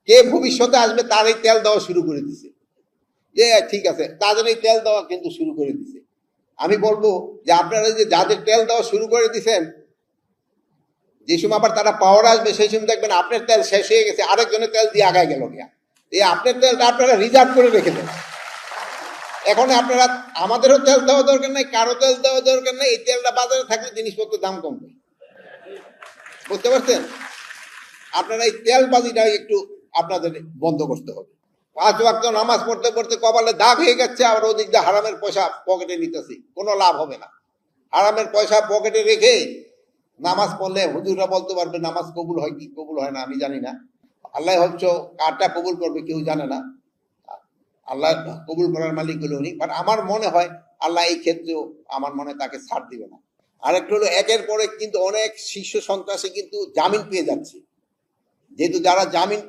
কে ভবিষ্যতে আসবে তার এই তেল দেওয়া শুরু করে দিছে, যে ঠিক আছে তাদের এই তেল দেওয়া কিন্তু শুরু করে দিছে। আমি বলবো যে আপনারা যে যাদের তেল দেওয়া শুরু করে দিচ্ছেন, যে সময় আবার তারা পাওয়ার আসবে সেই সময় দেখবেন আপনার তেল শেষ হয়ে গেছে, আরেকজনের তেল দিয়ে আগায় গেল গিয়া। এই আপনার তেলটা আপনারা রিজার্ভ করে রেখে দেন। এখন আপনারা, আমাদেরও তেল দেওয়া দরকার নাই, কারো তেল দেওয়া দরকার নাই, এই তেলটা বাজারে থাকলে জিনিসপত্রের দাম কমবে। বুঝতে পারছেন? আপনারা এই তেলবাজিটা একটু আপনাদের বন্ধ করতে হবে। 5 ওয়াক্ত নামাজ পড়তে পড়তে কপালে দাগ হয়ে গেছে, আবার ওদিক দিয়ে হারামের পয়সা পকেটে নিতেছি, কোনো লাভ হবে না। হারামের পয়সা পকেটে রেখে নামাজ পড়লে হুজুররা বলতে পারবে নামাজ কবুল হয় কি কবুল হয় না আমি জানি না, আল্লাহ হচ্ছে কারটা কবুল করবে কেউ জানে না, আল্লাহ কবুল করার মালিক হলো উনি। বাট আমার মনে হয় আল্লাহ এই ক্ষেত্রেও আমার মনে তাকে ছাড় দিবে না। আরেকটু হলো, একের পরে কিন্তু অনেক শীর্ষ সন্ত্রাসী কিন্তু জামিন পেয়ে যাচ্ছে, যেহেতু যারা জামিন